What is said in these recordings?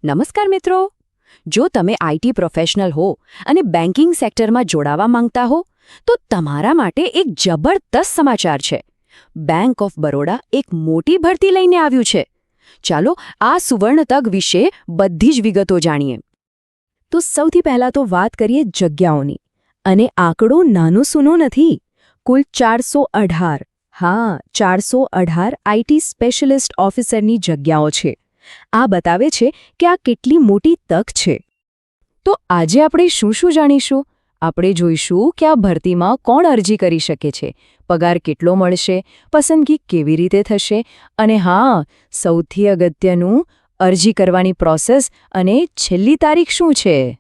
નમસ્કાર મિત્રો. જો તમે આઈટી પ્રોફેશનલ હો અને બેન્કિંગ સેક્ટરમાં જોડાવા માંગતા હો તો તમારા માટે એક જબરદસ્ત સમાચાર છે. બેંક ઓફ બરોડા એક મોટી ભરતી લઈને આવ્યું છે. ચાલો આ સુવર્ણ તક વિશે બધી જ વિગતો જાણીએ. તો સૌથી પહેલાં તો વાત કરીએ જગ્યાઓની. અને આંકડો નાનો સૂનો નથી. કુલ 418 આઈટી સ્પેશિયલિસ્ટ ઓફિસરની જગ્યાઓ છે. આ બતાવે છે કે આ કેટલી મોટી તક છે. તો આજે આપણે શું જાણીશું? આપણે જોઈશું કે આ ભરતીમાં કોણ અરજી કરી શકે છે, પગાર કેટલો મળશે, પસંદગી કેવી રીતે થશે અને સૌથી અગત્યનું, અરજી કરવાની પ્રોસેસ અને છેલ્લી તારીખ શું છે.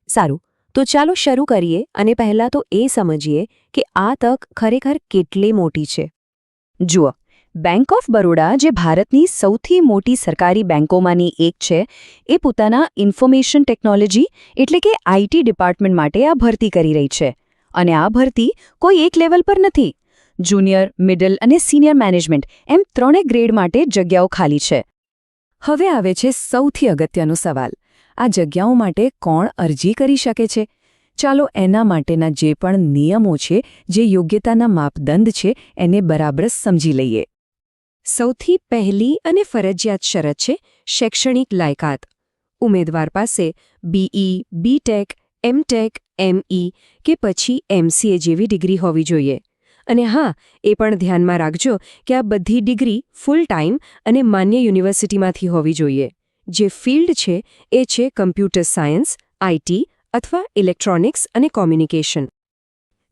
સારું, તો ચાલો શરૂ કરીએ અને પહેલાં તો એ સમજીએ કે આ તક ખરેખર કેટલી મોટી છે. જુઓ, બેંક ઓફ બરોડા, જે ભારતની સૌથી મોટી સરકારી બેંકોમાંની એક છે, એ પોતાના ઇન્ફોર્મેશન ટેકનોલોજી એટલે કે આઈટી ડિપાર્ટમેન્ટ માટે આ ભરતી કરી રહી છે. અને આ ભરતી કોઈ એક લેવલ પર નથી. જુનિયર, મિડલ અને સિનિયર મેનેજમેન્ટ એમ ત્રણેય ગ્રેડ માટે જગ્યાઓ ખાલી છે. હવે આવે છે સૌથી અગત્યનો સવાલ. આ જગ્યાઓ માટે કોણ અરજી કરી શકે છે? ચાલો એના માટેના જે પણ નિયમો છે, જે યોગ્યતાના માપદંડ છે, એને બરાબર સમજી લઈએ. સૌથી પહેલી અને ફરજિયાત શરત છે શૈક્ષણિક લાયકાત. ઉમેદવાર પાસે બીઈ, બીટેક, એમટેક, એમઈ કે પછી એમસીએ જેવી ડિગ્રી હોવી જોઈએ. અને એ પણ ધ્યાનમાં રાખજો કે આ બધી ડિગ્રી ફૂલ ટાઈમ અને માન્ય યુનિવર્સિટીમાંથી હોવી જોઈએ. જે ફિલ્ડ છે એ છે કમ્પ્યુટર સાયન્સ, આઈટી અથવા ઇલેક્ટ્રોનિક્સ અને કોમ્યુનિકેશન.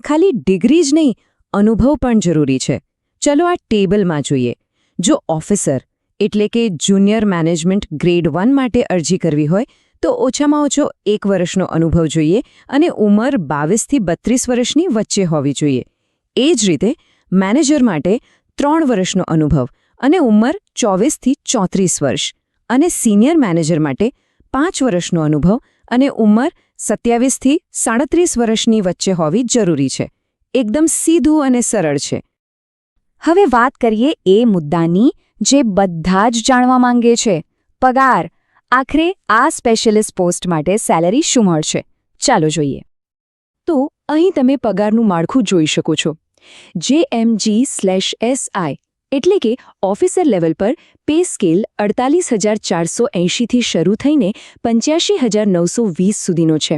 ખાલી ડિગ્રી જ નહીં, અનુભવ પણ જરૂરી છે. ચલો આ ટેબલમાં જોઈએ. જો ઓફિસર એટલે કે જુનિયર મેનેજમેન્ટ ગ્રેડ 1 માટે અરજી કરવી હોય તો ઓછામાં ઓછો 1 વર્ષનો અનુભવ જોઈએ અને ઉંમર 22થી 32 વર્ષની વચ્ચે હોવી જોઈએ. એ જ રીતે મેનેજર માટે 3 વર્ષનો અનુભવ અને ઉંમર 24થી 34 વર્ષ. અને સિનિયર મેનેજર માટે 5 વર્ષનો અનુભવ અને ઉંમર 27થી 37 વર્ષની વચ્ચે હોવી જરૂરી છે. એકદમ સીધું અને સરળ છે. હવે વાત કરીએ એ મુદ્દાની જે બધા જ જાણવા માંગે છે, પગાર. આખરે આ સ્પેશિયલિસ્ટ પોસ્ટ માટે સેલેરી શું મળશે? ચાલો જોઈએ. તો અહીં તમે પગારનું માળખું જોઈ શકો છો. JMG/SI એટલે કે ઓફિસર લેવલ પર પે સ્કેલ 48,480થી શરૂ થઈને 85,920 સુધીનો છે.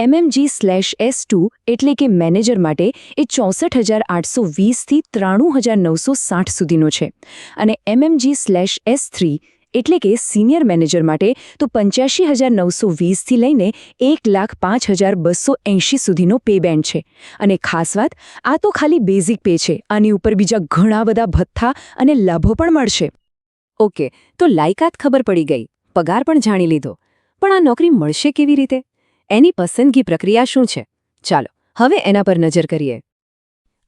MMG/S2 એટલે કે મેનેજર માટે એ 64,820થી 93,960 સુધીનો છે. અને MMG/S3 એટલે કે સિનિયર મેનેજર માટે તો 85,920થી લઈને 1,05,280 સુધીનો પે બેન્ડ છે. અને ખાસ વાત, આ તો ખાલી બેઝિક પે છે. આની ઉપર બીજા ઘણા બધા ભથ્થા અને લાભો પણ મળશે. ઓકે, તો લાયકાત ખબર પડી ગઈ, પગાર પણ જાણી લીધો. પણ આ નોકરી મળશે કેવી રીતે? એની પસંદગી પ્રક્રિયા શું છે? ચાલો હવે એના પર નજર કરીએ.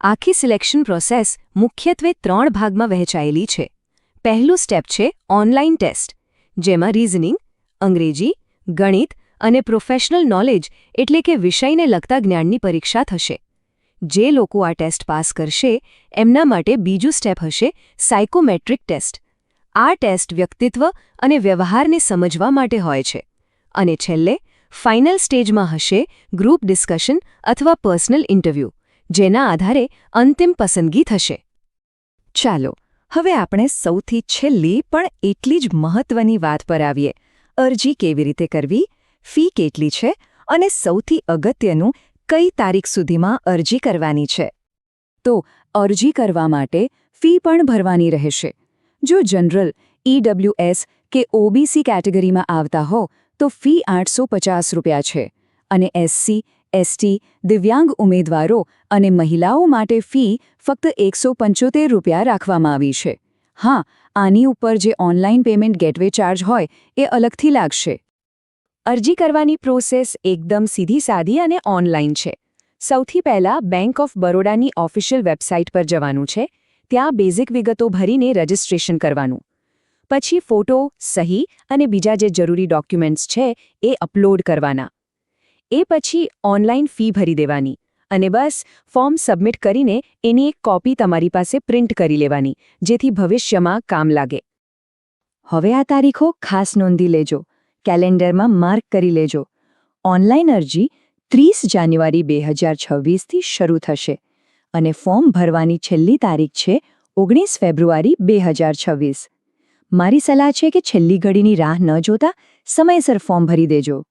આખી સિલેક્શન પ્રોસેસ મુખ્યત્વે 3 ભાગમાં વહેંચાયેલી છે. પહેલું સ્ટેપ છે ઓનલાઇન ટેસ્ટ, જેમાં રીઝનિંગ, અંગ્રેજી, ગણિત અને પ્રોફેશનલ નોલેજ એટલે કે વિષયને લગતા જ્ઞાનની પરીક્ષા થશે. જે લોકો આ ટેસ્ટ પાસ કરશે એમના માટે બીજું સ્ટેપ હશે સાયકોમેટ્રિક ટેસ્ટ. આ ટેસ્ટ વ્યક્તિત્વ અને વ્યવહારને સમજવા માટે હોય છે. અને છેલ્લે ફાઇનલ સ્ટેજમાં હશે ગ્રુપ ડિસ્કશન અથવા પર્સનલ ઇન્ટરવ્યૂ, જેના આધારે અંતિમ પસંદગી થશે. ચાલો હવે આપણે સૌથી છેલ્લી પણ એટલી જ મહત્વની વાત પર આવીએ. અરજી કેવી રીતે કરવી, ફી કેટલી છે અને સૌથી અગત્યનું, કઈ તારીખ સુધીમાં અરજી કરવાની છે. તો અરજી કરવા માટે ફી પણ ભરવાની રહેશે. જો જનરલ, EWS કે OBC કેટેગરીમાં આવતા હો તો ફી 850 રૂપિયા છે. અને SC, ST, દિવ્યાંગ ઉમેદવારો અને મહિલાઓ માટે ફી ફક્ત 175 રૂપિયા રાખવામાં આવી છે. આની ઉપર જે ઓનલાઈન પેમેન્ટ ગેટવે ચાર્જ હોય એ અલગથી લાગશે. અરજી કરવાની પ્રોસેસ એકદમ સીધી સાદી અને ઓનલાઈન છે. સૌથી પહેલાં બેંક ઓફ બરોડાની ઓફિશિયલ વેબસાઇટ પર જવાનું છે. ત્યાં બેઝિક વિગતો ભરીને રજિસ્ટ્રેશન કરવાનું. પછી ફોટો, સહી અને બીજા જે જરૂરી ડોક્યુમેન્ટ્સ છે એ અપલોડ કરવાના. એ પછી ઓનલાઈન ફી ભરી દેવાની અને બસ ફોર્મ સબમિટ કરીને એની એક કોપી તમારી પાસે પ્રિન્ટ કરી લેવાની, જેથી ભવિષ્યમાં કામ લાગે. હવે આ તારીખો ખાસ નોંધી લેજો. કેલેન્ડરમાં માર્ક કરી લેજો. ઓનલાઈન અરજી 30 જાન્યુઆરી 2026થી શરૂ થશે અને ફોર્મ ભરવાની છેલ્લી તારીખ છે 19 ફેબ્રુઆરી 2026. મારી સલાહ છે કે છેલ્લી ઘડીની રાહ ન જોતા સમયસર ફોર્મ ભરી દેજો.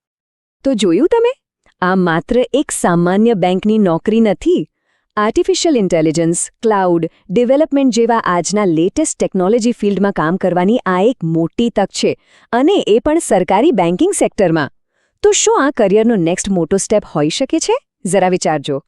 તો જોયું તમે? આ માત્ર એક સામાન્ય બેંકની નોકરી નથી. આર્ટિફિશિયલ ઇન્ટેલિજન્સ, ક્લાઉડ, ડેવલપમેન્ટ જેવા આજના લેટેસ્ટ ટેકનોલોજી ફિલ્ડમાં કામ કરવાની આ એક મોટી તક છે, અને એ પણ સરકારી બેન્કિંગ સેક્ટરમાં. તો શું આ કરિયરનો નેક્સ્ટ મોટો સ્ટેપ હોઈ શકે છે? જરા વિચારજો.